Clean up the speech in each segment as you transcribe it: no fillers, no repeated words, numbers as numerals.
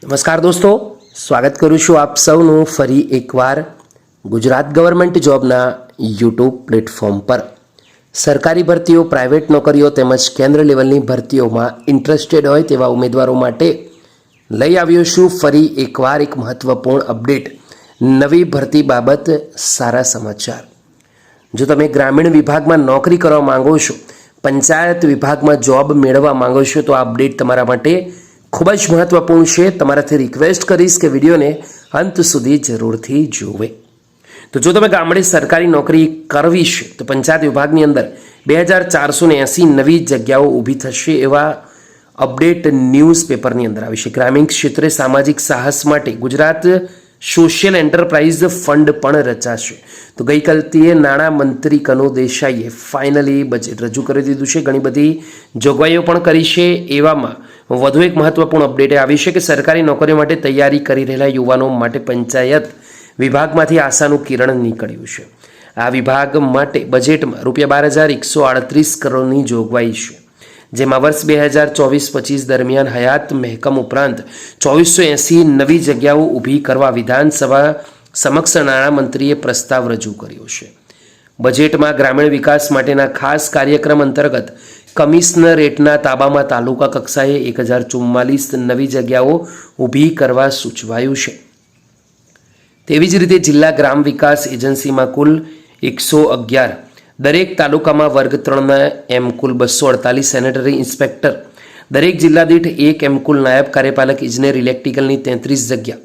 નમસ્કાર દોસ્તો, સ્વાગત કરું છું આપ સૌનું ફરી એકવાર ગુજરાત ગવર્મેન્ટ જોબના યુટ્યુબ પ્લેટફોર્મ પર। સરકારી ભરતીઓ, પ્રાઇવેટ નોકરીઓ તેમજ કેન્દ્ર લેવલની ભરતીઓમાં ઇન્ટરેસ્ટેડ હોય તેવા ઉમેદવારો માટે લઈ આવ્યો છું ફરી એકવાર એક મહત્વપૂર્ણ અપડેટ, નવી ભરતી બાબત સારા સમાચાર। જો તમે ગ્રામીણ વિભાગમાં નોકરી કરવા માંગો છો, પંચાયત વિભાગમાં જોબ મેળવવા માંગો છો તો આ અપડેટ તમારા માટે ખૂબ જ મહત્વપૂર્ણ છે। તમારાથી રિક્વેસ્ટ કરીશ કે વિડીયોને અંત સુધી જરૂરથી જુઓ। તો જો તમે ગામડે સરકારી નોકરી કરવી છે તો પંચાયત વિભાગની અંદર 2480 નવી જગ્યાઓ ઊભી થશે એવા અપડેટ ન્યૂઝપેપરની અંદર આવી છે। ગ્રામીણ ક્ષેત્રે સામાજિક સાહસ માટે ગુજરાત સોશિયલ એન્ટરપ્રાઇઝ ફંડ પણ રચાશે। તો ગઈકાલથી નાણામંત્રી કનુ દેસાઈએ ફાઇનલી બજેટ રજૂ કરી દીધું છે, ઘણી બધી જોગવાઈઓ પણ કરી છે। એવામાં વધુ એક મહત્વપૂર્ણ અપડેટ આવી છે કે સરકારી નોકરીઓ માટે તૈયારી કરી રહેલા યુવાનો માટે પંચાયત વિભાગમાંથી આશાનું કિરણ નીકળ્યું છે। આ વિભાગ માટે બજેટમાં ₹12,138 કરોડની જોગવાઈ છે, જેમાં વર્ષ 2024-25 દરમિયાન હયાત મહેકમ ઉપરાંત 2480 નવી જગ્યાઓ ઊભી કરવા વિધાનસભા સમક્ષ નાણામંત્રીએ પ્રસ્તાવ રજૂ કર્યો છે। બજેટમાં ગ્રામીણ વિકાસ માટેના ખાસ કાર્યક્રમ અંતર્ગત કમિશનરેટના તાબામાં તાલુકા કક્ષાએ 1044 નવી જગ્યાઓ ઊભી કરવા સૂચવાયું છે। તેવી જ રીતે જિલ્લા ગ્રામ વિકાસ એજન્સીમાં કુલ 111, દરેક તાલુકામાં વર્ગ 3ના એમ કુલ 248 સેનેટરી ઇન્સ્પેક્ટર, દરેક જિલ્લા દીઠ 1 એમ કુલ નાયબ કાર્યપાલક ઇજનેર ઇલેક્ટ્રિકલની 33 જગ્યા,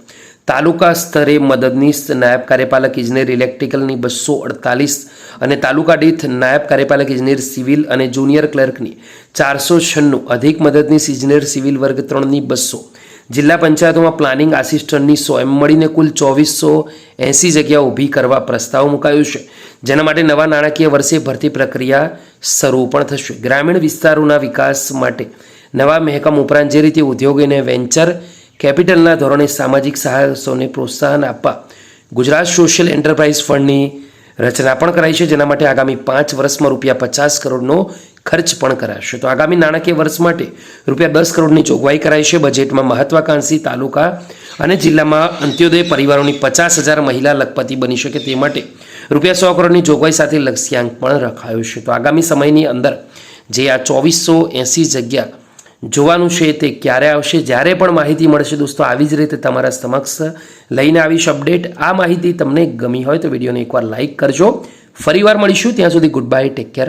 તાલુકા સ્તરે મદદનીશ નાયબ કાર્યપાલક ઇજનેર ઇલેક્ટ્રિકલની 248 અને તાલુકા દીઠ નાયબ કાર્યપાલક ઇજનેર સિવિલ અને જુનિયર ક્લર્કની 496, અધિક મદદનીશ ઇજનેર સિવિલ વર્ગ 3ની 200, જિલ્લા પંચાયતોમાં પ્લાનિંગ આસિસ્ટન્ટની 100 એમ મળીને કુલ 2480 જગ્યાઓ ઊભી કરવા પ્રસ્તાવ મુકાયો છે, જેના માટે નવા નાણાકીય વર્ષે ભરતી પ્રક્રિયા શરૂ પણ થશે। ગ્રામીણ વિસ્તારોના વિકાસ માટે નવા મહેકમ ઉપરાંત જે રીતે ઉદ્યોગ અને વેન્ચર કેપિટલના ધોરણે સામાજિક સાહસોને પ્રોત્સાહન આપવા ગુજરાત સોશિયલ એન્ટરપ્રાઇઝ ફંડની રચના પણ કરાઈ છે, જેના માટે આગામી 5 વર્ષમાં ₹50 કરોડનો ખર્ચ પણ કરાશે। તો આગામી નાણાકીય વર્ષ માટે ₹10 કરોડની જોગવાઈ કરાઈ છે। બજેટમાં મહત્વાકાંક્ષી તાલુકા અને જિલ્લામાં અંત્યોદય પરિવારોની 50,000 મહિલા લખપતિ બની શકે તે માટે ₹100 કરોડની જોગવાઈ સાથે લક્ષ્યાંક પણ રખાયો છે। તો આગામી સમયની અંદર જે આ 2480 જગ્યા જોવાનું છે તે ક્યારે આવશે, જ્યારે પણ માહિતી મળશે દોસ્તો આવી જ રીતે તમારા સમક્ષ લઈને આવીશ અપડેટ। આ માહિતી તમને ગમી હોય તો વિડીયોને એકવાર લાઇક કરજો। ફરીવાર મળીશું, ત્યાં સુધી ગુડ બાય, ટેક કેર।